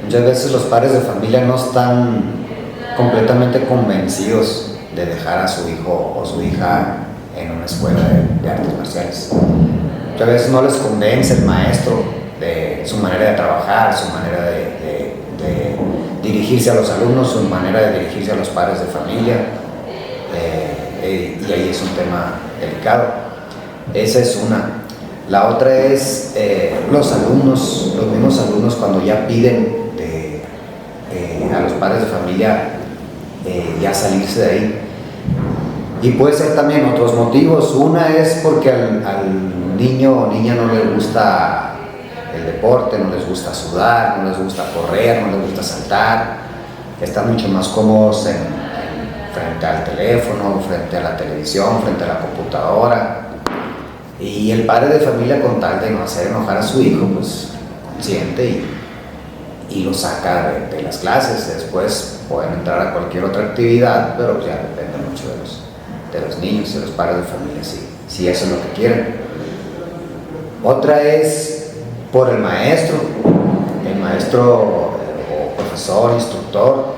Muchas veces los padres de familia no están completamente convencidos de dejar a su hijo o su hija en una escuela de artes marciales. Muchas veces no les convence el maestro de su manera de trabajar, su manera de dirigirse a los alumnos, su manera de dirigirse a los padres de familia, y ahí es un tema delicado. Esa es una. La otra es los alumnos, los mismos alumnos cuando ya piden a los padres de familia ya salirse de ahí. Y puede ser también otros motivos. Una es porque al niño o niña no les gusta el deporte, no les gusta sudar, no les gusta correr, no les gusta saltar. Están mucho más cómodos frente al teléfono, frente a la televisión, frente a la computadora. Y el padre de familia, con tal de no hacer enojar a su hijo, pues consiente y lo saca de las clases. Después pueden entrar a cualquier otra actividad, pero ya depende mucho de los niños, de los padres de familia, si eso es lo que quieren. Otra es por el maestro o profesor, instructor.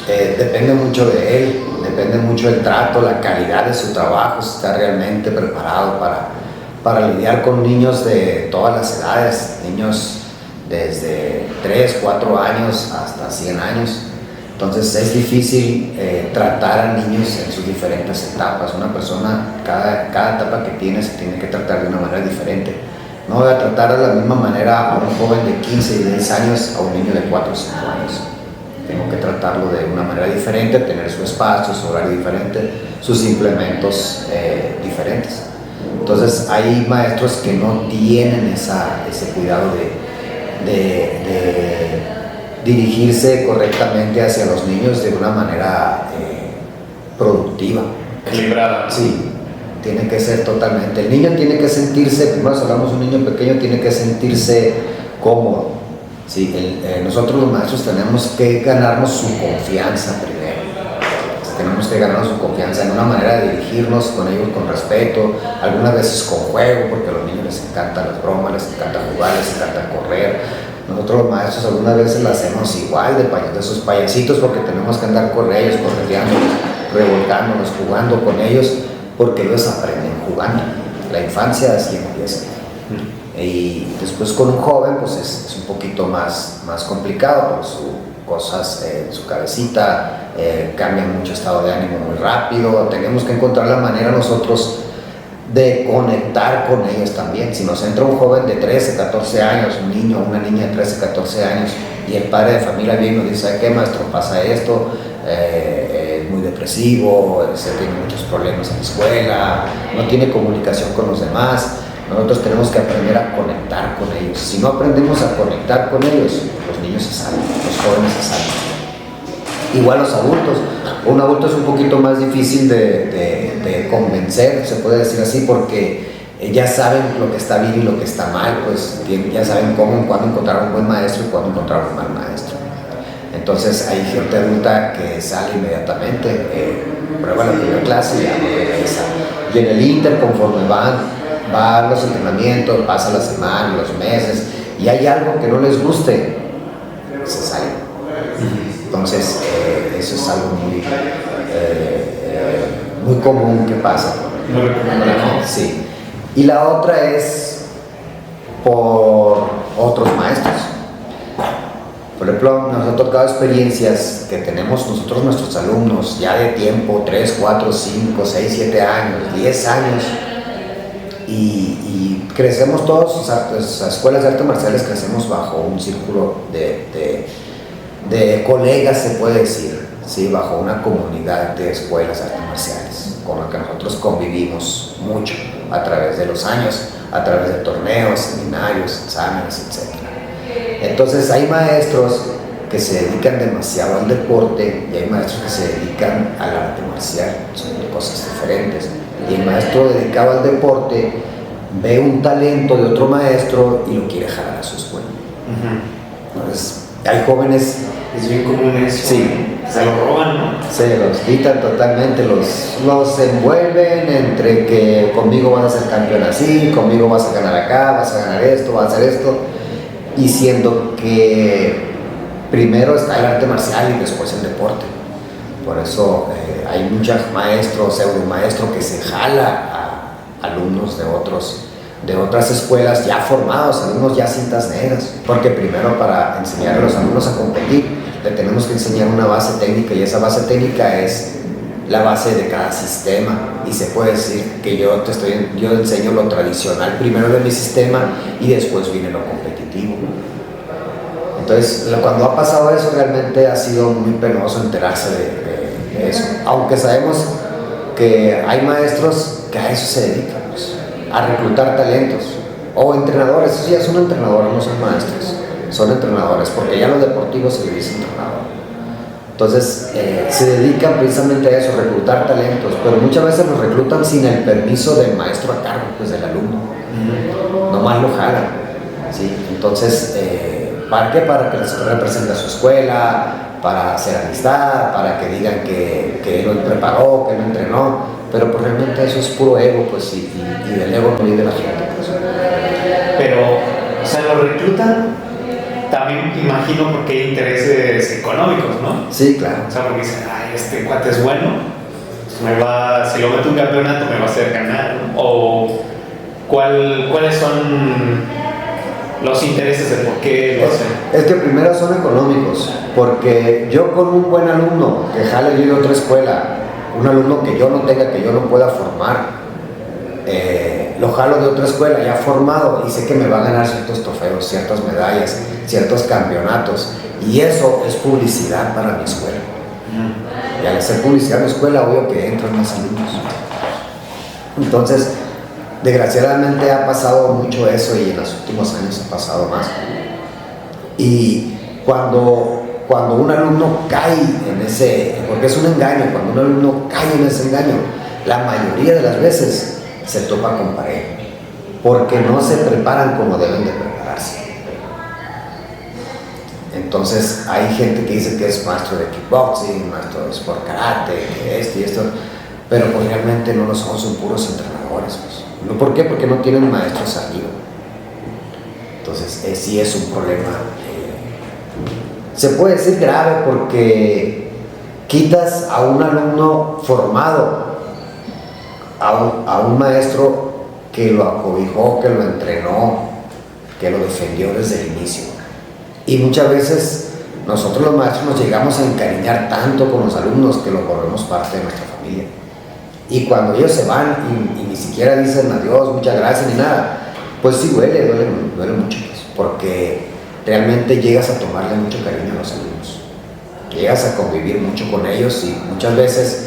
Depende mucho de él, depende mucho del trato, la calidad de su trabajo, si está realmente preparado para lidiar con niños de todas las edades, niños desde 3, 4 años hasta 100 años. Entonces es difícil tratar a niños en sus diferentes etapas. Una persona, cada etapa que tiene, se tiene que tratar de una manera diferente. No voy a tratar de la misma manera a un joven de 15 y 10 años a un niño de 4 o 5 años. Tengo que tratarlo de una manera diferente, tener su espacio, su horario diferente, sus implementos diferentes. Entonces hay maestros que no tienen ese cuidado de dirigirse correctamente hacia los niños de una manera productiva. Equilibrada. Sí, tiene que ser totalmente. El niño tiene que sentirse, primero si hablamos de un niño pequeño, tiene que sentirse cómodo. Sí, nosotros los maestros tenemos que ganarnos su confianza primero. Tenemos que ganarnos su confianza en una manera de dirigirnos con ellos con respeto, algunas veces con juego, porque a los niños les encantan las bromas, les encanta jugar, les encanta correr. Nosotros los maestros algunas veces lo hacemos igual de esos payasitos, porque tenemos que andar con ellos, correteándolos, revolcándonos, jugando con ellos, porque ellos aprenden jugando. La infancia así empieza. Y después con un joven pues es un poquito más complicado, por sus cosas en su cabecita, cambia mucho estado de ánimo muy rápido. Tenemos que encontrar la manera nosotros de conectar con ellos también. Si nos entra un joven de 13, 14 años, un niño o una niña de 13, 14 años, y el padre de familia viene y nos dice: ¿qué, maestro? Pasa esto, es muy depresivo, tiene muchos problemas en la escuela, no tiene comunicación con los demás. Nosotros tenemos que aprender a conectar con ellos. Si no aprendemos a conectar con ellos, los niños se salen, los jóvenes se salen. Igual los adultos. Un adulto es un poquito más difícil de convencer, se puede decir así, porque ya saben lo que está bien y lo que está mal, pues ya saben cuándo encontrar un buen maestro y cuándo encontrar un mal maestro. Entonces hay gente adulta que sale inmediatamente, prueba la primera clase y ya no regresa. Y en el inter, conforme van los entrenamientos, pasa la semana, los meses, y hay algo que no les guste, se salen. Entonces eso es algo muy común que pasa. Sí. Y la otra es por otros maestros. Por ejemplo, nos ha tocado experiencias que tenemos nosotros, nuestros alumnos, ya de tiempo, 3, 4, 5, 6, 7 años, 10 años, y crecemos todos, las escuelas de artes marciales crecemos bajo un círculo de colegas, se puede decir, ¿sí? Bajo una comunidad de escuelas de artes marciales, con la que nosotros convivimos mucho a través de los años, a través de torneos, seminarios, exámenes, etc. Entonces hay maestros que se dedican demasiado al deporte y hay maestros que se dedican al arte marcial, son cosas diferentes. Y el maestro dedicado al deporte ve un talento de otro maestro y lo quiere jalar a su escuela. Entonces hay jóvenes... Es bien común eso. Sí. Se lo roban, ¿no? Se los quitan totalmente, los envuelven entre que conmigo vas a ser campeón así, conmigo vas a ganar acá, vas a ganar esto, vas a hacer esto. y siendo que primero está el arte marcial y después el deporte. Por eso hay muchos maestros, pseudomaestros que se jala a alumnos de otras escuelas ya formados, alumnos ya cintas negras, porque primero para enseñar a los alumnos a competir le tenemos que enseñar una base técnica, y esa base técnica es la base de cada sistema, y se puede decir que yo enseño lo tradicional primero de mi sistema y después viene lo competitivo. Entonces, cuando ha pasado eso, realmente ha sido muy penoso enterarse de eso, aunque sabemos que hay maestros que a eso se dedican, pues, a reclutar talentos, o entrenadores. Esos ya son entrenadores, no son maestros, son entrenadores, porque ya los deportivos se les dice entrenador. Entonces, se dedican precisamente a eso, reclutar talentos, pero muchas veces los reclutan sin el permiso del maestro a cargo, pues del alumno. Nomás lo jalan, ¿sí? Entonces, ¿para qué? Para que les represente a su escuela, para hacer amistad, para que digan que él lo preparó, que lo entrenó, pero pues realmente eso es puro ego, pues, y del ego no vive la gente, pues. Pero, o sea, lo reclutan también, imagino, porque hay intereses económicos, ¿no? Sí, claro. O sea, porque dicen, ay, este cuate es bueno, pues si lo meto un campeonato me va a hacer ganar, ¿no? O ¿cuáles son los intereses de por qué lo hacen? Es que primero son económicos, porque yo con un buen alumno que jale yo de otra escuela, un alumno que yo no tenga, que yo no pueda formar, lo jalo de otra escuela ya formado y sé que me va a ganar ciertos trofeos, ciertas medallas, ciertos campeonatos, y eso es publicidad para mi escuela. Y al hacer publicidad en mi escuela, obvio que entran más alumnos. Entonces, desgraciadamente ha pasado mucho eso, y en los últimos años ha pasado más. Y cuando un alumno cae en ese, porque es un engaño, cuando un alumno cae en ese engaño, la mayoría de las veces se topa con pared, porque no se preparan como deben de prepararse. Entonces hay gente que dice que es maestro de kickboxing, maestro de sport karate, que esto y esto, pero pues realmente no lo son puros entrenadores, pues. ¿Por qué? Porque no tienen maestros arriba. Entonces sí es un problema, se puede decir grave, porque quitas a un alumno formado, a un maestro que lo acobijó, que lo entrenó, que lo defendió desde el inicio. Y muchas veces nosotros los maestros nos llegamos a encariñar tanto con los alumnos que los volvemos parte de nuestra familia. Y cuando ellos se van y ni siquiera dicen adiós, muchas gracias ni nada, pues sí duele mucho, pues, porque realmente llegas a tomarle mucho cariño a los alumnos, llegas a convivir mucho con ellos, y muchas veces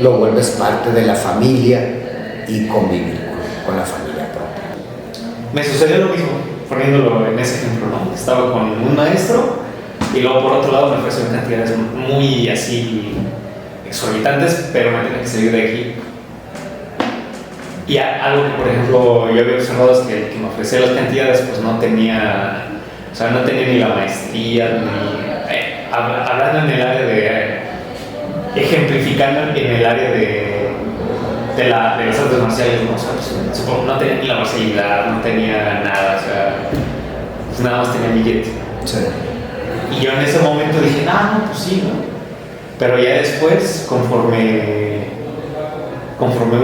lo vuelves parte de la familia y convivir con la familia propia. Me sucedió lo mismo, poniéndolo en ese ejemplo, ¿no? Estaba con un maestro y luego por otro lado me ofrecieron cantidades muy así exorbitantes, pero me tenía que salir de aquí. Y algo que, por ejemplo, yo había observado es que el que me ofrecía las cantidades pues no tenía ni la maestría, ni hablando en el área de ejemplificando en el área de las artes marciales, ¿no? O sea, pues, supongo, no tenía ni la marcialidad, no tenía nada, o sea, pues nada más tenía billete. Sí. Y yo en ese momento dije, no, pues sí, ¿no? Pero ya después, conforme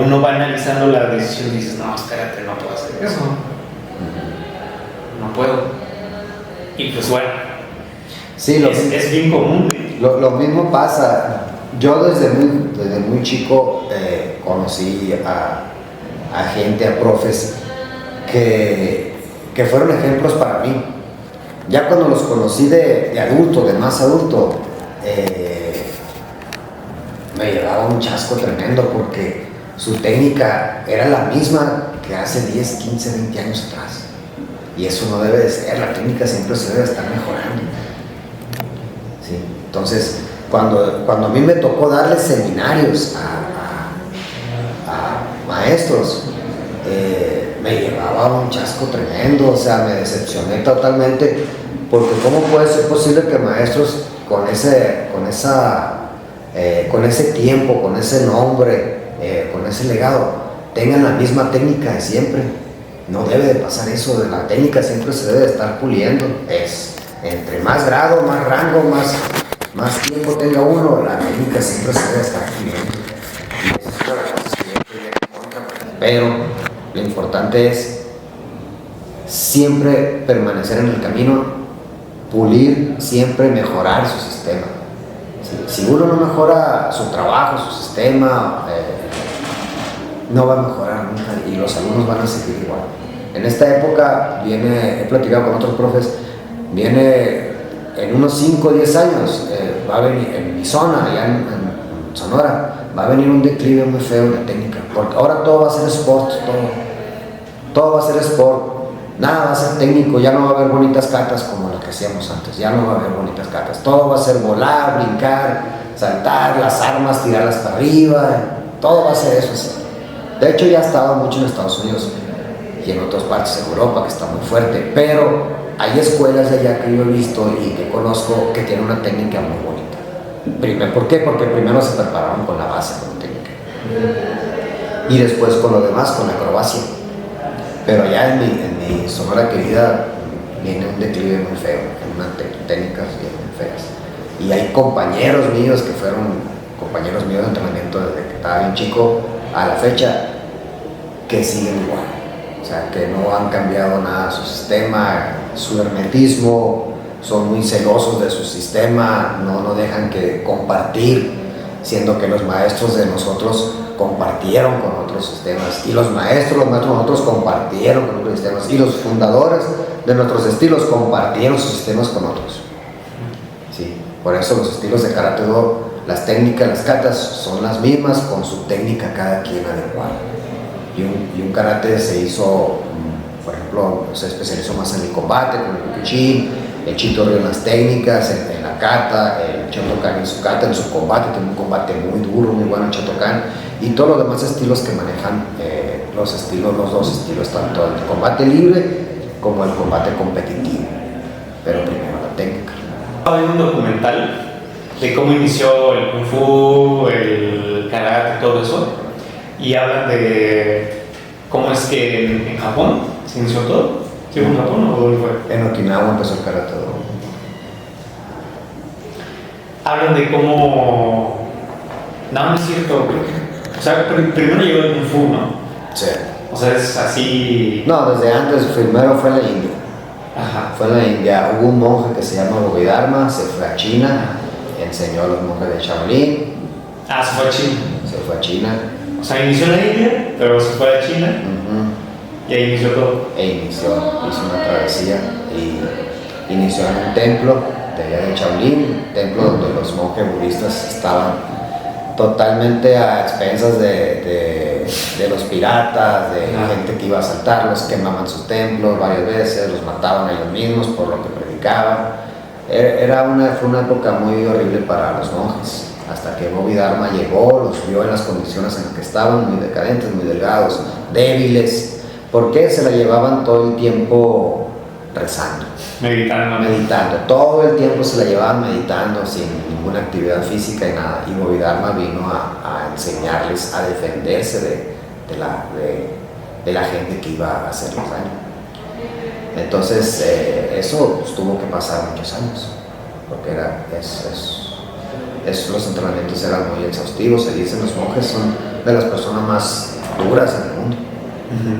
uno va analizando la decisión, dices, no, espérate, no puedo hacer eso, no puedo. Y pues bueno, sí, es bien común. Lo mismo pasa. Yo desde muy chico conocí a gente, a profes que fueron ejemplos para mí. Ya cuando los conocí de adulto, de más adulto, me llevaba un chasco tremendo, porque su técnica era la misma que hace 10, 15, 20 años atrás. Y eso no debe de ser, la técnica siempre se debe estar mejorando. ¿Sí? Entonces, cuando a mí me tocó darle seminarios a maestros, me llevaba un chasco tremendo, o sea, me decepcioné totalmente, porque ¿cómo puede ser posible que maestros con ese tiempo, con ese nombre, con ese legado, tengan la misma técnica de siempre? No debe de pasar eso, de la técnica siempre se debe de estar puliendo. Es entre más grado, más rango, más tiempo tenga uno, la técnica siempre se debe estar puliendo. Y esa es una de las cosas que yo estoy en contra. Pero lo importante es siempre permanecer en el camino, pulir, siempre mejorar su sistema. Si uno no mejora su trabajo, su sistema, no va a mejorar nunca y los alumnos van a seguir igual. En esta época he platicado con otros profes, viene en unos 5 o 10 años, va a venir en mi zona, allá en Sonora, va a venir un declive muy feo de técnica, porque ahora todo va a ser sport, todo va a ser sport, nada va a ser técnico, ya no va a haber bonitas catas como las que hacíamos antes, ya no va a haber bonitas catas, todo va a ser volar, brincar, saltar, las armas, tirarlas para arriba, todo va a ser eso así. De hecho ya ha estado mucho en Estados Unidos y en otras partes de Europa que está muy fuerte, pero hay escuelas de allá que yo he visto y que conozco que tienen una técnica muy bonita. ¿Por qué? Porque primero se prepararon con la base, con la técnica, y después con lo demás, con la acrobacia. Pero allá en mi Sonora querida viene un declive muy feo, en unas técnicas bien feas. Y hay compañeros míos que fueron compañeros míos de entrenamiento desde que estaba bien chico a la fecha, que siguen igual. O sea, que no han cambiado nada su sistema, su hermetismo, son muy celosos de su sistema, no dejan que compartir, siendo que los maestros de nosotros compartieron con otros sistemas, y los maestros de nosotros compartieron con otros sistemas, y los fundadores de nuestros estilos compartieron sus sistemas con otros. Sí, por eso los estilos de Karate Do, las técnicas, las katas son las mismas, con su técnica cada quien adecuada. Y un karate se hizo, por ejemplo, se especializó más en el combate, con el Kyokushin, el Chito-ryu en las técnicas, en la kata, el Shotokan en su kata, en su combate, tiene un combate muy duro, muy bueno el Shotokan, y todos los demás estilos que manejan los dos estilos, tanto el combate libre como el combate competitivo, pero primero la técnica. Estaba viendo un documental de cómo inició el Kung Fu, el Karate, todo eso, y hablan de cómo es que en Japón se inició todo. ¿Sí fue en Japón o dónde fue? En Okinawa empezó el Karate Do. Hablan de cómo... No, no es cierto. O sea, primero llegó el Kung Fu, ¿no? Sí. O sea, es así... No, desde antes, primero fue en la India. Ajá. Fue en la India. Hubo un monje que se llama Bodhidharma, se fue a China, enseñó a los monjes de Shaolin. Ah, se fue a China. Se fue a China. O sea, inició en la India, pero se fue a China. Y ahí inició todo. Hizo una travesía y inició en un templo de allá de Shaolin, templo donde los monjes budistas estaban totalmente a expensas de los piratas, de gente que iba a asaltarlos, quemaban sus templos varias veces, los mataban a ellos mismos por lo que predicaban. Fue una época muy horrible para los monjes, hasta que Bodhidharma llegó, los vio en las condiciones en las que estaban, muy decadentes, muy delgados, débiles. ¿Por qué? Se la llevaban todo el tiempo rezando, meditando, todo el tiempo se la llevaban meditando sin ninguna actividad física y nada. Y Bodhidharma vino a enseñarles a defenderse de la gente que iba a hacerles daño. Entonces eso pues, tuvo que pasar muchos años, porque los entrenamientos eran muy exhaustivos. Se dicen los monjes son de las personas más duras en el mundo,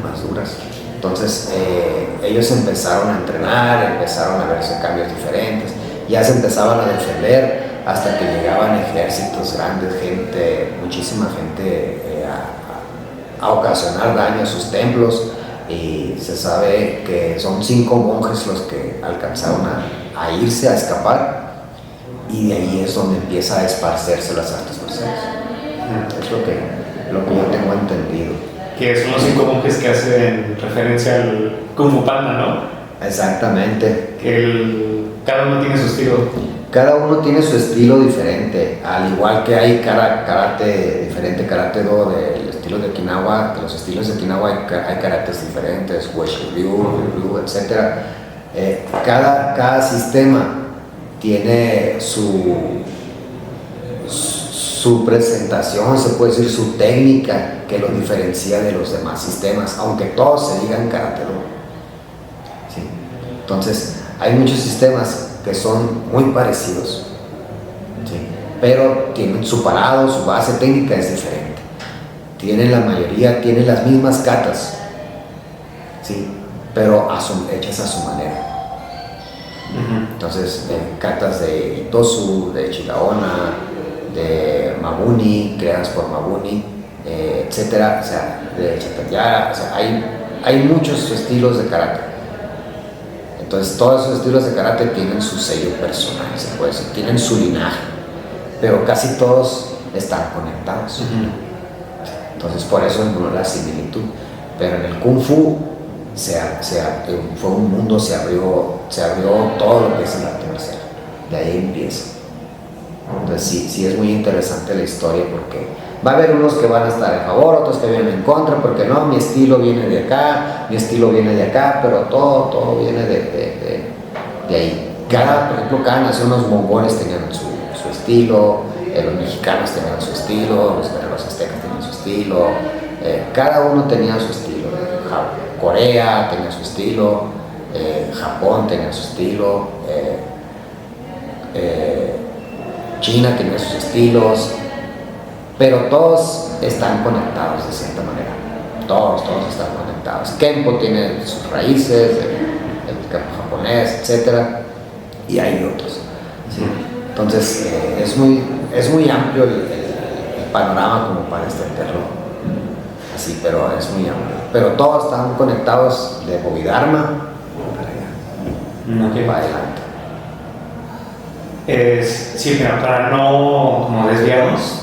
más duras. Entonces ellos empezaron a entrenar, empezaron a verse cambios diferentes, ya se empezaban a defender hasta que llegaban ejércitos grandes, muchísima gente a ocasionar daño a sus templos, y se sabe que son 5 monjes los que alcanzaron a irse, a escapar, y de ahí es donde empieza a esparcerse las artes marciales. Es lo que yo tengo entendido. Que son los 5 monjes que hacen referencia al Kung Fu Panda, ¿no? Exactamente. Que cada uno tiene su estilo. Cada uno tiene su estilo diferente, al igual que hay karate diferente, Karate Do del estilo de Okinawa, de los estilos de Okinawa hay karates diferentes, Wushu Ryu, etc. Cada sistema tiene su su presentación, se puede decir su técnica, que lo diferencia de los demás sistemas, aunque todos se digan karate-do. ¿Sí? Entonces, hay muchos sistemas que son muy parecidos, ¿sí? Pero tienen su parado, su base técnica es diferente. La mayoría tienen las mismas katas, ¿sí? Pero hechas a su manera. Entonces, katas de Itosu, de Chigaona, de Mabuni, creadas por Mabuni, etcétera, o sea, de Chatayara, o sea, hay muchos estilos de karate. Entonces, todos esos estilos de karate tienen su sello personal, se puede decir, tienen su linaje, pero casi todos están conectados. Entonces, por eso es la similitud. Pero en el Kung Fu fue un mundo, se abrió todo lo que es el arte marcial. De ahí empieza. Entonces sí es muy interesante la historia, porque va a haber unos que van a estar a favor, otros que vienen en contra, porque no, mi estilo viene de acá, mi estilo viene de acá, pero todo viene de ahí. Por ejemplo, cada nación, los mongoles tenían su estilo, los mexicanos tenían su estilo, los aztecas tenían su estilo, cada uno tenía su estilo. Corea tenía su estilo, Japón tenía su estilo, China tenía sus estilos, pero todos están conectados de cierta manera. Todos están conectados. Kenpo tiene sus raíces, el Kenpo japonés, etc. Y hay otros. ¿Sí? Entonces, es muy amplio el panorama como para extenderlo. Así, pero es muy amplio. Pero todos están conectados de Bodhidharma para adelante. Sí, pero para no como desviarnos,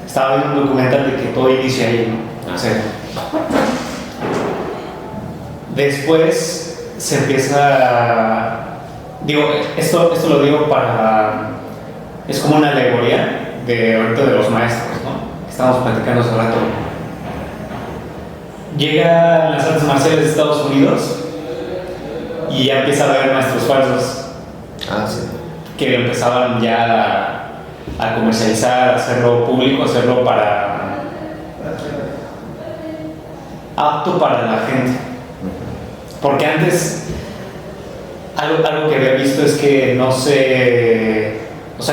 estaba viendo un documental de que todo inicia ahí, ¿no? O sea, después se empieza, esto lo digo es como una alegoría ahorita de los maestros, ¿no? Estamos platicando hace rato. Llegan las artes marciales de Estados Unidos y ya empieza a haber maestros falsos. Sí. Que empezaban ya a comercializar, a hacerlo público, hacerlo apto para la gente. Porque antes, algo que había visto es que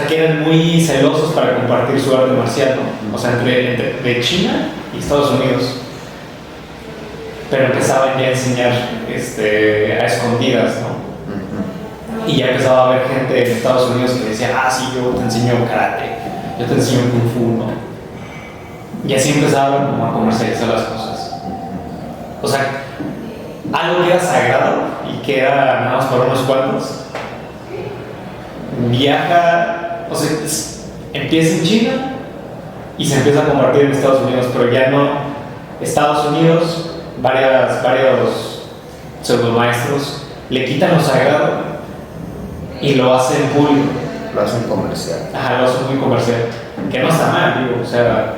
que eran muy celosos para compartir su arte marcial, ¿no? O sea, de China y Estados Unidos. Pero empezaban ya a enseñar a escondidas, ¿no? Y ya empezaba a haber gente en Estados Unidos que decía, sí, yo te enseño karate, yo te enseño Kung Fu, ¿no? Y así empezaban como a comercializar las cosas. O sea, algo que era sagrado y que era nada más para unos cuantos, empieza en China y se empieza a compartir en Estados Unidos, pero ya no. Estados Unidos, varios pseudomaestros le quitan lo sagrado y lo hacen público. Lo hacen comercial. Lo hacen muy comercial. Que no está mal, digo, o sea.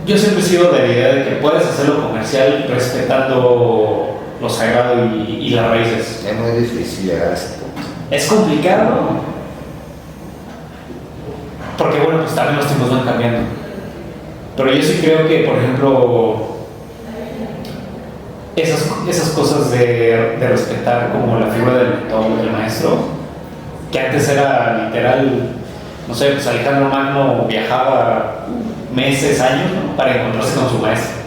Yo siempre he sido de la idea de que puedes hacerlo comercial respetando lo sagrado y las raíces. Es muy difícil llegar a ese punto. Es complicado, porque bueno, pues también los tiempos van cambiando. Pero yo sí creo que, por ejemplo, esas cosas de respetar como la figura del mentor, del maestro, que antes era literal, no sé, pues Alejandro Magno viajaba meses, años, ¿no? Para encontrarse con su maestro.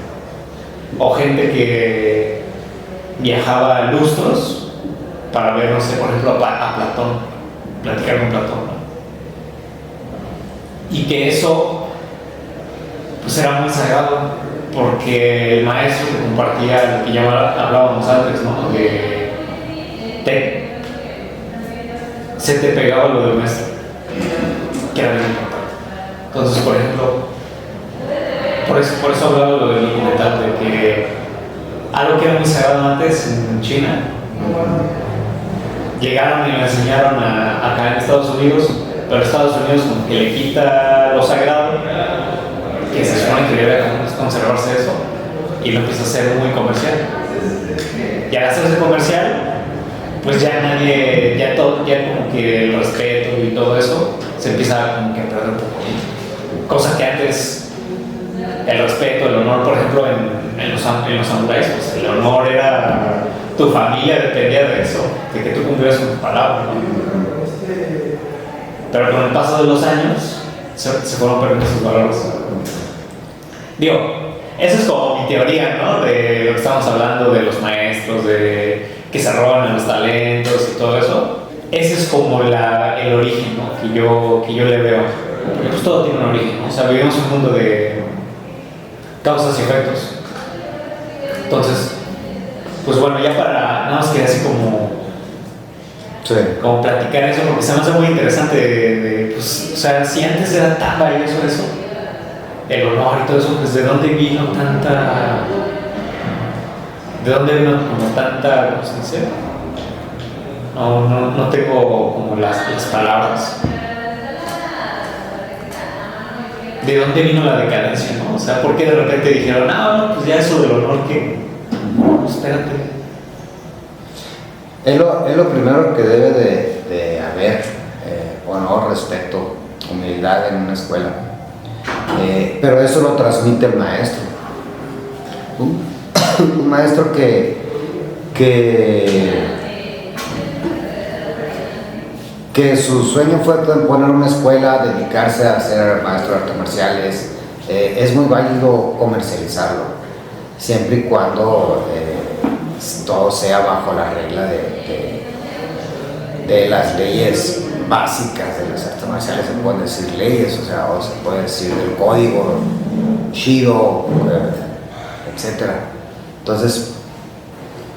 O gente que viajaba lustros para ver, no sé, por ejemplo, a Platón, platicar con Platón, ¿no? Y que eso pues era muy sagrado, porque el maestro te compartía lo que ya hablábamos antes, ¿no? Que se te pegaba lo del maestro, que era muy importante. Entonces, por ejemplo, por eso hablaba lo del documental, de que algo que era muy sagrado antes en China, llegaron y lo enseñaron acá en Estados Unidos, pero Estados Unidos como que le quita lo sagrado, que se supone que debe conservarse eso, y lo empieza a hacer muy comercial. Y al hacerse comercial, pues ya como que el respeto y todo eso se empieza como que a perder un poco. cosa que antes el respeto, el honor, por ejemplo, en los samuráis, pues el honor era, tu familia dependía de eso, de que tú cumplieras con tu palabra, ¿no? Pero con el paso de los años se fueron perdiendo esos valores. Digo, eso es como mi teoría, ¿no? De lo que estamos hablando, de los maestros, de que se roban los talentos y todo eso. Ese es como el origen, ¿no? que yo le veo. Porque pues todo tiene un origen, ¿no? O sea, vivimos un mundo de causas y efectos. Entonces, pues bueno, ya para nada más quería así como platicar eso, porque se me hace muy interesante pues, o sea, si antes era tan valioso eso, el honor y todo eso, pues de dónde vino tanta, ¿cómo se dice? No tengo como las palabras. ¿De dónde vino la decadencia, no? O sea, ¿por qué de repente dijeron, no, pues ya eso del honor que... No, espérate. Es lo primero que debe de haber, honor, respeto, humildad en una escuela. Pero eso lo transmite el maestro. Un maestro que su sueño fue poner una escuela, dedicarse a ser maestro de artes marciales, es muy válido comercializarlo, siempre y cuando todo sea bajo la regla de las leyes básicas de las artes marciales. Se pueden decir leyes, o se puede decir del código Shido, etc. Entonces,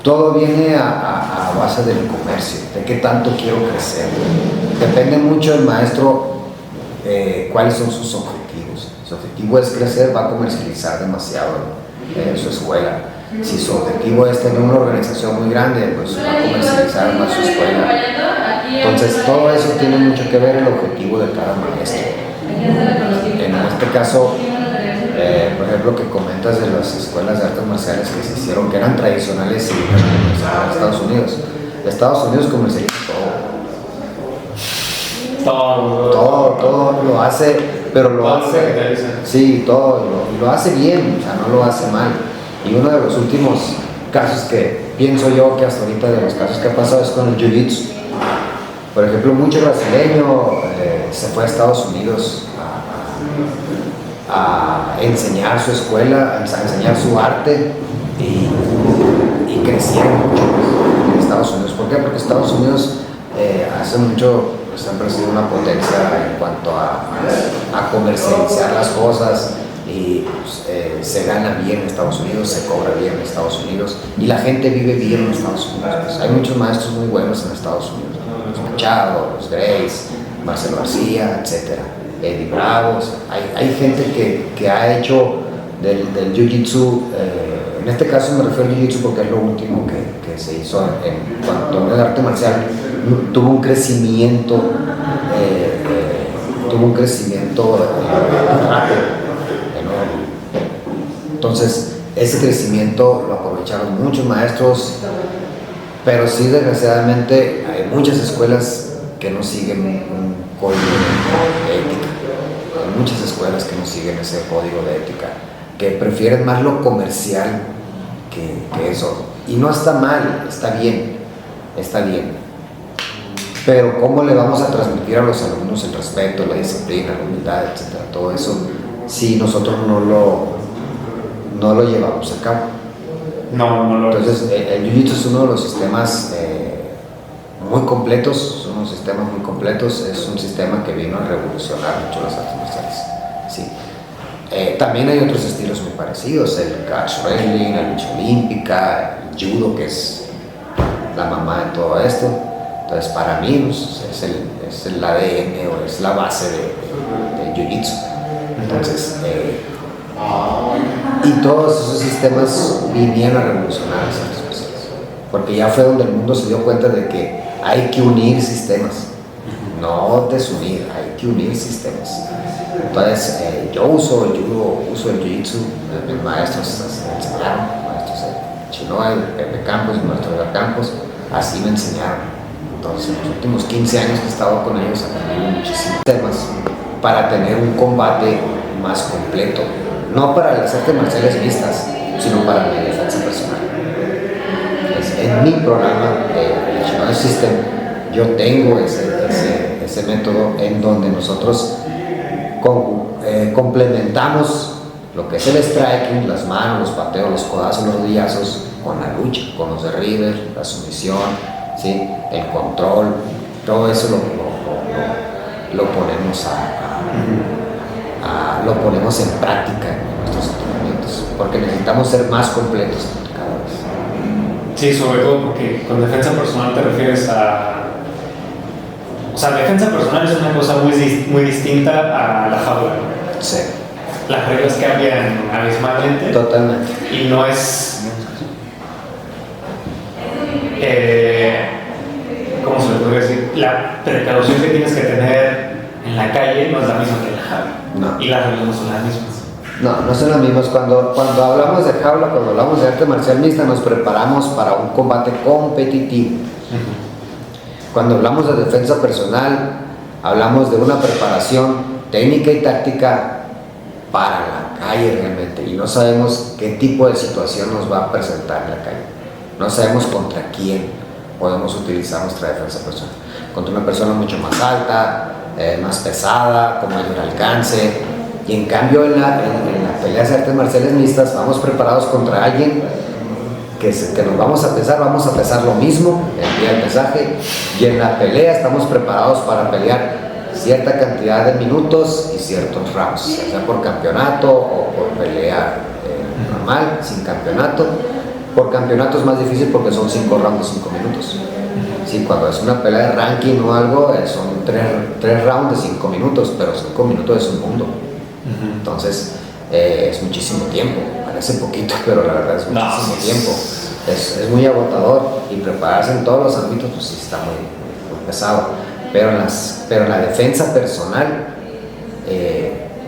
todo viene a base del comercio, de qué tanto quiero crecer. Depende mucho del maestro cuáles son sus objetivos. Su objetivo es crecer, va a comercializar demasiado su escuela. Si su objetivo es tener una organización muy grande, pues va a comercializar más su escuela. Entonces todo eso tiene mucho que ver el objetivo de cada maestro. En este caso, por ejemplo, que comentas de las escuelas de artes marciales que se hicieron, que eran tradicionales y en Estados Unidos. Estados Unidos comercializa todo lo hace, pero lo hace, sí, todo, lo hace bien, o sea, no lo hace mal. Y uno de los últimos casos que pienso yo que hasta ahorita de los casos que ha pasado es con el Jiu-Jitsu. Por ejemplo, mucho brasileño se fue a Estados Unidos a enseñar su escuela, a enseñar su arte y crecieron mucho en Estados Unidos. ¿Por qué? Porque Estados Unidos hace mucho siempre ha sido una potencia en cuanto a comercializar las cosas y pues, se gana bien en Estados Unidos, se cobra bien en Estados Unidos y la gente vive bien en Estados Unidos. Pues, hay muchos maestros muy buenos en Estados Unidos, los Machado, los Grace, Marcelo García, etc. Eddie Bravo. Hay gente que ha hecho del Jiu-Jitsu, en este caso me refiero al Jiu-Jitsu porque es lo último que se hizo en cuanto al arte marcial. Tuvo un crecimiento rápido, enorme. Entonces ese crecimiento lo aprovecharon muchos maestros, pero sí, desgraciadamente hay muchas escuelas que no siguen un código de ética. Hay muchas escuelas que no siguen ese código de ética, que prefieren más lo comercial que eso. Y no está mal, está bien. Pero ¿cómo le vamos a transmitir a los alumnos el respeto, la disciplina, la humildad, etcétera? Todo eso, si nosotros no lo llevamos a cabo. Entonces, el Jiu-Jitsu es uno de los sistemas muy completos, es un sistema que vino a revolucionar mucho las artes marciales. Sí. También hay otros estilos muy parecidos, el catch wrestling, la lucha olímpica, el judo, que es la mamá de todo esto. Entonces, para mí pues, es el ADN o es la base del Jiu-Jitsu. Entonces, y todos esos sistemas vinieron a revolucionar las artes marciales, porque ya fue donde el mundo se dio cuenta de que hay que unir sistemas, no desunir, hay que unir sistemas. Entonces, yo uso el judo, uso el jiu-jitsu, mis maestros me enseñaron, maestros de Chinoa, Pepe Campos, maestro de Campos, así me enseñaron. Entonces, en los últimos 15 años que he estado con ellos, aprendí muchísimos temas para tener un combate más completo, no para las artes marciales mixtas, sino para mi defensa personal. En mi programa de Shinoda System yo tengo ese método en donde nosotros complementamos lo que es el striking, las manos, los pateos, los codazos, los rodillazos, con la lucha, con los derribes, la sumisión, ¿sí? El control, todo eso lo ponemos en práctica en nuestros entrenamientos, porque necesitamos ser más completos cada vez. Sí, sobre todo porque con defensa personal te refieres a... O sea, defensa personal es una cosa muy distinta a la jaula. Sí. Las reglas cambian abismalmente. Totalmente. Y no es... ¿cómo se le podría decir? La precaución que tienes que tener en la calle no es la misma que en la jaula. No. Y las reglas no son las mismas. No son las mismas. Cuando hablamos de jaula, cuando hablamos de arte marcial mixta, nos preparamos para un combate competitivo. Cuando hablamos de defensa personal, hablamos de una preparación técnica y táctica para la calle realmente. Y no sabemos qué tipo de situación nos va a presentar en la calle. No sabemos contra quién podemos utilizar nuestra defensa personal. Contra una persona mucho más alta, más pesada, con mayor alcance. Y en cambio en las peleas de artes marciales mixtas vamos preparados contra alguien que nos vamos a pesar lo mismo el día del pesaje, y en la pelea estamos preparados para pelear cierta cantidad de minutos y ciertos rounds, ya sea por campeonato o por pelea normal, sin campeonato. Por campeonato es más difícil porque son 5 rounds de 5 minutos. Sí, cuando es una pelea de ranking o algo, son 3 rounds de 5 minutos, pero 5 minutos es un mundo. Entonces, es muchísimo tiempo. Parece poquito, pero la verdad es muchísimo tiempo. Es muy agotador, y prepararse en todos los ámbitos pues sí está muy pesado. Pero en la defensa personal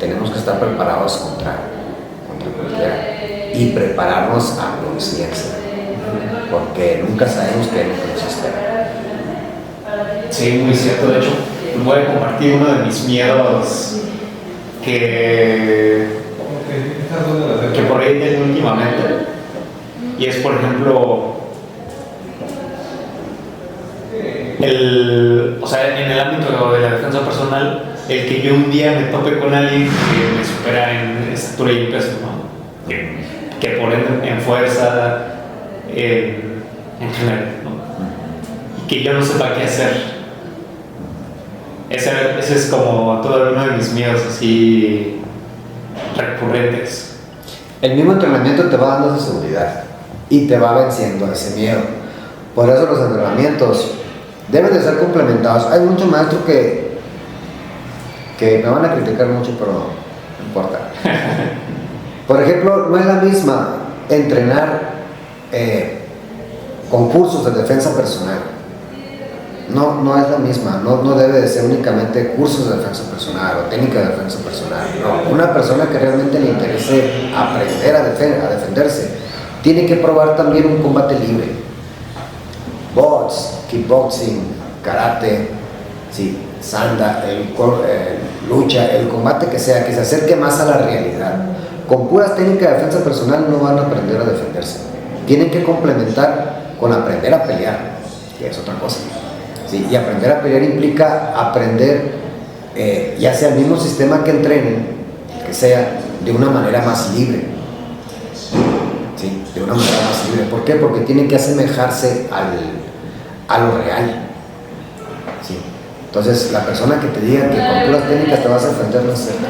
tenemos que estar preparados contra cualquiera, y prepararnos a conciencia, porque nunca sabemos qué es lo que nos espera. Sí, muy cierto. De hecho, voy a compartir uno de mis miedos que por ahí tengo últimamente, y es, por ejemplo, o sea, en el ámbito de la defensa personal, el que yo un día me tope con alguien que me supera en estatura y peso, ¿no? Que por ende en fuerza, en general, ¿no? Y que yo no sepa qué hacer. Ese es como todo uno de mis miedos así recurrentes. El mismo entrenamiento te va dando esa seguridad y te va venciendo ese miedo. Por eso los entrenamientos deben de ser complementados. Hay muchos maestros que me van a criticar mucho, pero no importa. Por ejemplo, no es la misma entrenar concursos de defensa personal. No es la misma. No debe de ser únicamente cursos de defensa personal o técnica de defensa personal. No, una persona que realmente le interese aprender a defenderse tiene que probar también un combate libre. Box, kickboxing, karate, sí, sanda, lucha, el combate que sea, que se acerque más a la realidad. Con puras técnicas de defensa personal no van a aprender a defenderse. Tienen que complementar con aprender a pelear, que es otra cosa. ¿Sí? Y aprender a pelear implica aprender, ya sea el mismo sistema que entrenen, que sea de una manera más libre. ¿Sí? De una manera más libre. ¿Por qué? Porque tienen que asemejarse a lo real. ¿Sí? Entonces, la persona que te diga que con puras técnicas te vas a defender no es cierto.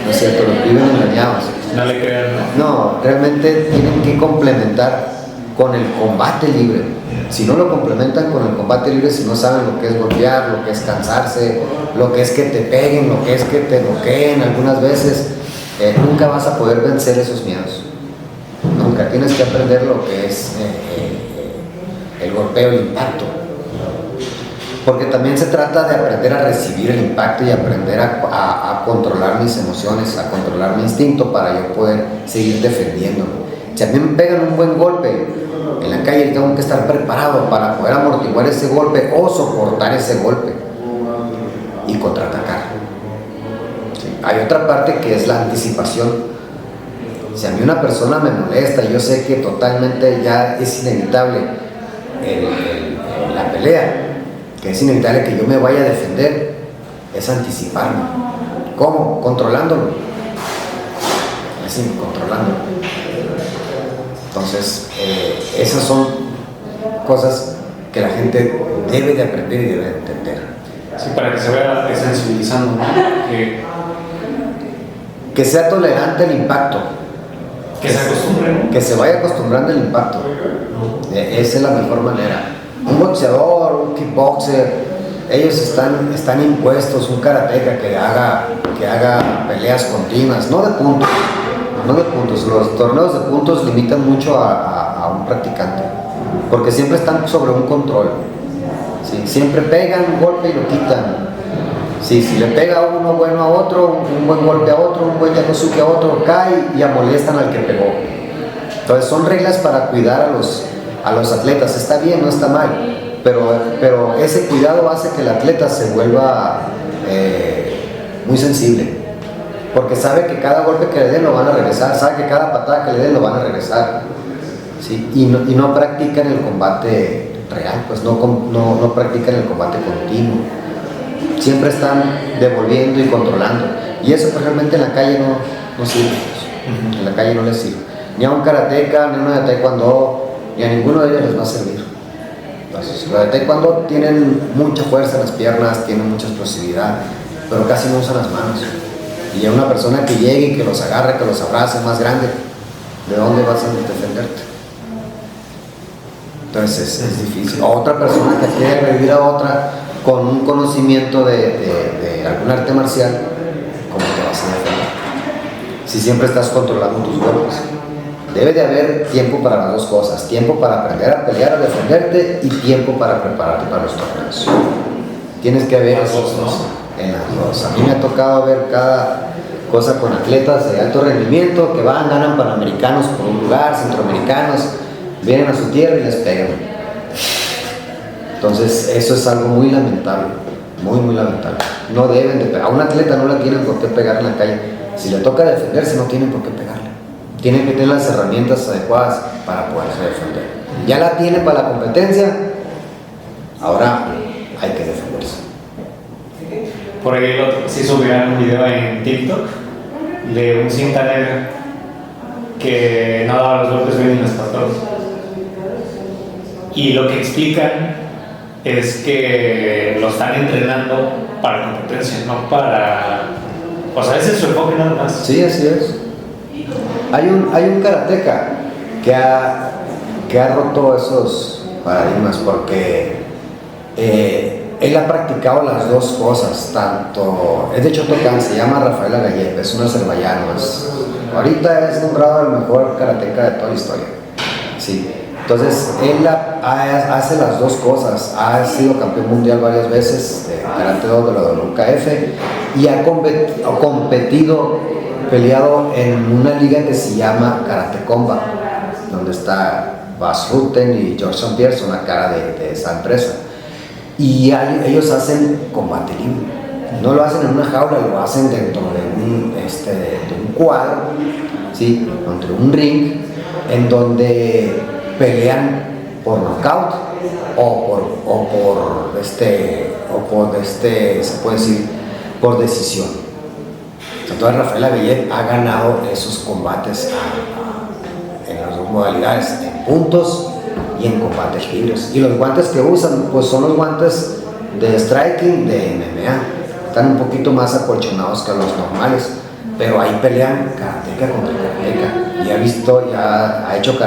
No es cierto, los viven engañados. No le crean. No, realmente tienen que complementar con el combate libre. Si no lo complementan con el combate libre, si no saben lo que es golpear, lo que es cansarse, lo que es que te peguen, lo que es que te bloqueen algunas veces, nunca vas a poder vencer esos miedos. Nunca. Tienes que aprender lo que es el golpeo, el impacto. Porque también se trata de aprender a recibir el impacto y aprender a controlar mis emociones, a controlar mi instinto para yo poder seguir defendiéndome. Si a mí me pegan un buen golpe en la calle, tengo que estar preparado para poder amortiguar ese golpe o soportar ese golpe y contraatacar. ¿Sí? Hay otra parte que es la anticipación. Si a mí una persona me molesta, yo sé que totalmente ya es inevitable la pelea, que es inevitable que yo me vaya a defender, es anticiparme. ¿Cómo? Controlándolo. Así, controlándolo. Entonces, esas son cosas que la gente debe de aprender y debe de entender. Sí, para que se vaya sensibilizando, ¿no? Que sea tolerante al impacto. Que se acostumbre, ¿no? Que se vaya acostumbrando al impacto. Esa es la mejor manera. Un boxeador, un kickboxer, ellos están impuestos, un karateca que haga peleas continuas, no de puntos. Los torneos de puntos limitan mucho a un practicante, porque siempre están sobre un control. ¿Sí? Siempre pegan un golpe y lo quitan. Sí, si le pega uno bueno a otro, un buen golpe a otro, un buen yakuzuki a otro, cae y amolestan al que pegó. Entonces son reglas para cuidar a los atletas. Está bien, no está mal, pero ese cuidado hace que el atleta se vuelva muy sensible, porque sabe que cada golpe que le den lo van a regresar, sabe que cada patada que le den lo van a regresar. ¿Sí? Y no practican el combate real, pues no practican el combate continuo. Siempre están devolviendo y controlando. Y eso pues, realmente en la calle no sirve. Pues. En la calle no les sirve. Ni a un karateca, ni a uno de taekwondo, ni a ninguno de ellos les va a servir. Entonces, los de taekwondo tienen mucha fuerza en las piernas, tienen mucha explosividad, pero casi no usan las manos. Y a una persona que llegue y que los agarre, que los abrace más grande, ¿de dónde vas a defenderte? Entonces es difícil. O otra persona que quiere revivir a otra con un conocimiento de algún arte marcial, ¿cómo te vas a defender? Si siempre estás controlando tus golpes. Debe de haber tiempo para las dos cosas: tiempo para aprender a pelear, a defenderte, y tiempo para prepararte para los torneos. Tienes que ver esos dos en las dos. A mí me ha tocado ver cada cosa con atletas de alto rendimiento que ganan panamericanos por un lugar, centroamericanos, vienen a su tierra y les pegan. Entonces eso es algo muy lamentable, muy lamentable. No deben de pegar. A un atleta no le tienen por qué pegar en la calle. Si le toca defenderse, no tienen por qué pegarle. Tienen que tener las herramientas adecuadas para poderse defender. Ya la tiene para la competencia, ahora hay que defenderse. Por ahí se hizo viral un video en TikTok de un cinta negra que no daba los golpes bien en las patadas. Y lo que explican es que lo están entrenando para competencia, no para... O sea, ese es su enfoque nada más. Sí, así es. Hay un karateca que ha roto esos paradigmas, porque él ha practicado las dos cosas, tanto... Es de Chotocan, se llama Rafael Agayep, es un azerbaiyano. Ahorita es nombrado el mejor karateca de toda la historia. Sí. Entonces, él hace las dos cosas. Ha sido campeón mundial varias veces de Karate Do de la WKF y ha competido, peleado en una liga que se llama Karate Combat, donde está Bas Rutten y George St. Pierre, son la cara de esa empresa. Y ellos hacen combate libre. No lo hacen en una jaula, lo hacen dentro de un cuadro, ¿sí? Dentro de un ring, en donde pelean por knockout se puede decir por decisión. Entonces Rafael Agayep ha ganado esos combates en las dos modalidades, en puntos y en combates libres. Y los guantes que usan pues son los guantes de striking de MMA. Están un poquito más acolchonados que los normales, pero ahí pelean karateca contra karateca. Ya ha hecho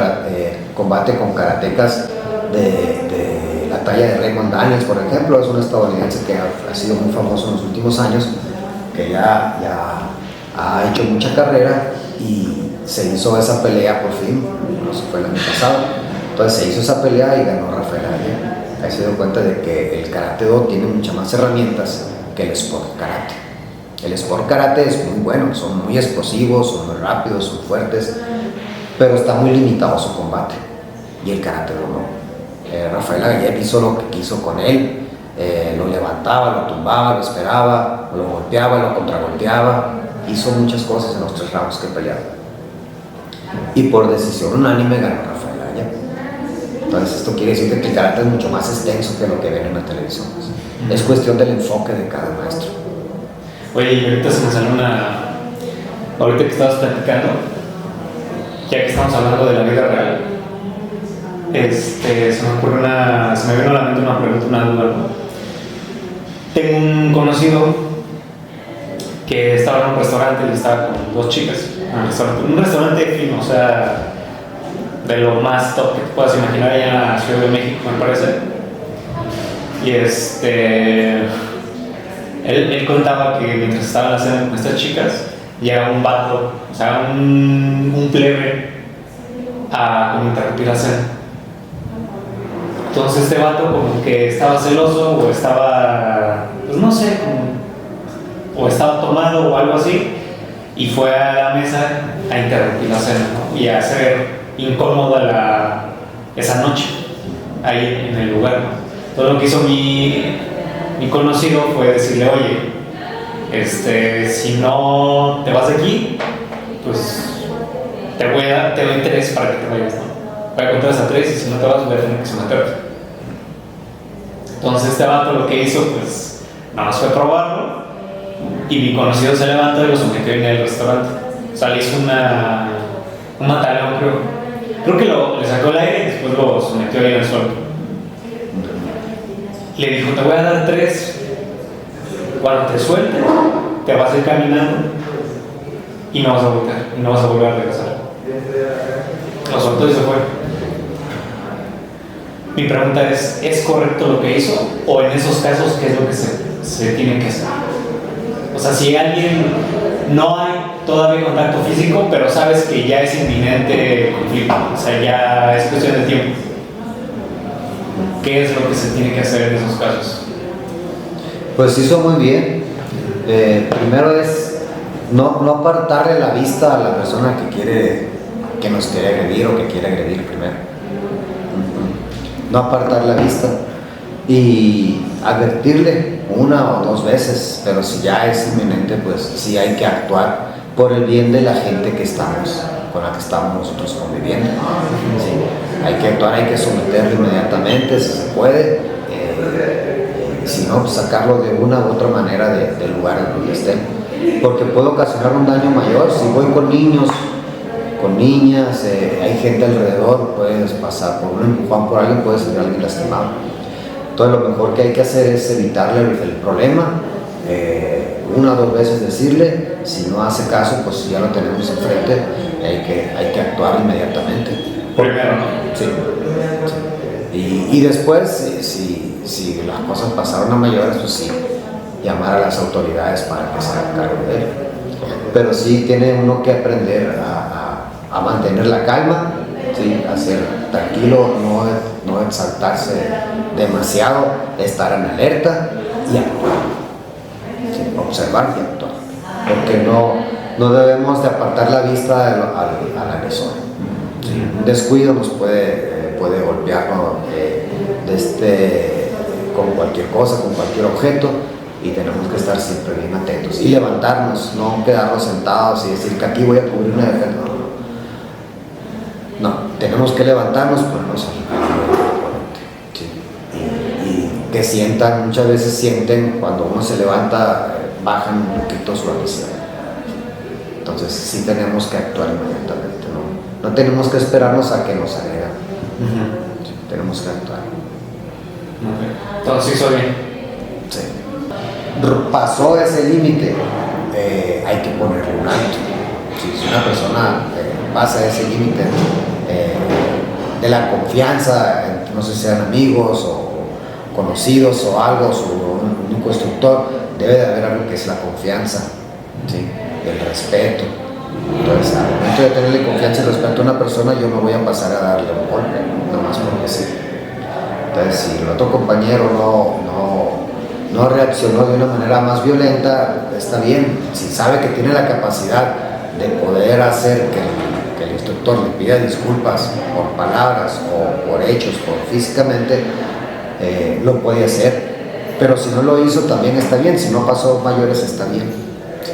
combate con karatecas de la talla de Raymond Daniels, por ejemplo. Es un estadounidense que ha sido muy famoso en los últimos años, que ya ha hecho mucha carrera, y se hizo esa pelea por fin, no sé, fue el año pasado. Entonces se hizo esa pelea y ganó Rafael Agayep. Ahí se dio cuenta de que el Karate Do tiene muchas más herramientas que el Sport Karate. El Sport Karate es muy bueno, son muy explosivos, son muy rápidos, son fuertes, pero está muy limitado su combate. Y el Karate Do no. Rafael Agayep hizo lo que quiso con él, lo levantaba, lo tumbaba, lo esperaba, lo golpeaba, lo contragolpeaba, hizo muchas cosas en los 3 rounds que pelearon. Y por decisión unánime ganó Rafael Aya. Entonces esto quiere decir que el karate es mucho más extenso que lo que ven en la televisión. Es cuestión del enfoque de cada maestro. Oye, y ahorita se me salió ahorita que estabas platicando, ya que estamos hablando de la vida real, se me vino a la mente una pregunta, una duda. Tengo un conocido que estaba en un restaurante y estaba con 2 chicas en un restaurante fino, o sea, de lo más top que te puedas imaginar allá en la Ciudad de México, me parece. Y él contaba que mientras estaban haciendo con estas chicas, llega un vato, o sea, un plebe a como interrumpir la cena. Entonces este vato como que estaba celoso o estaba, pues no sé, o estaba tomado o algo así, y fue a la mesa a interrumpir la cena, ¿no? Y a hacer incómoda esa noche ahí en el lugar, ¿no? Todo lo que hizo mi conocido fue decirle, oye, si no te vas de aquí, pues te doy 3 para que te vayas, ¿no? Voy a contar hasta 3 y si no te vas voy a tener que someterte. Entonces este vato lo que hizo, pues nada más fue probarlo, y mi conocido se levantó y lo sometió en el restaurante. O sea, le hizo un mataleón, creo que le sacó el aire y después lo sometió ahí en el suelo. Le dijo, te voy a dar 3, cuando te suelte te vas a ir caminando y no vas a volver, y no vas a volver a regresar. Lo soltó y se fue. Mi pregunta ¿es correcto lo que hizo? ¿O en esos casos qué es lo que se tiene que hacer? O sea, si alguien no hay todavía contacto físico, pero sabes que ya es inminente el conflicto, o sea, ya es cuestión de tiempo, ¿qué es lo que se tiene que hacer en esos casos? Pues hizo muy bien. Primero es no apartarle la vista a la persona que nos quiere agredir o que quiere agredir primero. No apartar la vista y advertirle 1 o 2 veces, pero si ya es inminente, pues sí hay que actuar por el bien de la gente con la que estamos nosotros conviviendo. Sí, hay que actuar, hay que someterlo inmediatamente si se puede, si no, pues sacarlo de una u otra manera del lugar en donde estén, porque puede ocasionar un daño mayor. Si voy con niños, con niñas, hay gente alrededor, puedes pasar por un empujón por alguien, puede salir alguien lastimado. Entonces lo mejor que hay que hacer es evitarle el problema, 1 o 2 veces decirle, si no hace caso, pues ya lo tenemos enfrente, hay que actuar inmediatamente. Primero, ¿no? Sí. Y después, si las cosas pasaron a mayores, pues sí, llamar a las autoridades para que se hagan cargo de él. Pero sí tiene uno que aprender a mantener la calma, ¿sí? A ser tranquilo, no exaltarse demasiado, estar en alerta y actuar, ¿sí? Observar y actuar, porque no debemos de apartar la vista al agresor, ¿sí? Un descuido nos puede golpearnos con cualquier cosa, con cualquier objeto, y tenemos que estar siempre bien atentos y levantarnos, no quedarnos sentados y decir que aquí voy a cubrir una defensa. No, tenemos que levantarnos, ponernos sí. Y que sientan, muchas veces sienten cuando uno se levanta, bajan un poquito su ansiedad. Entonces sí tenemos que actuar inmediatamente, no tenemos que esperarnos a que nos agredan. Sí, tenemos que actuar. Okay. Entonces hizo bien. Sí. Pasó ese límite, hay que ponerle un alto. Si una persona pasa ese límite de la confianza, no sé si sean amigos o conocidos o algo, o un instructor, debe de haber algo que es la confianza, ¿sí? El respeto. Entonces, al momento de tenerle confianza y respeto a una persona, yo no voy a pasar a darle un golpe, nomás porque sí. Entonces, si el otro compañero no reaccionó de una manera más violenta, está bien. Si sabe que tiene la capacidad de poder hacer que el instructor le pida disculpas por palabras o por hechos, por físicamente, lo puede hacer. Pero si no lo hizo, también está bien. Si no pasó mayores, está bien.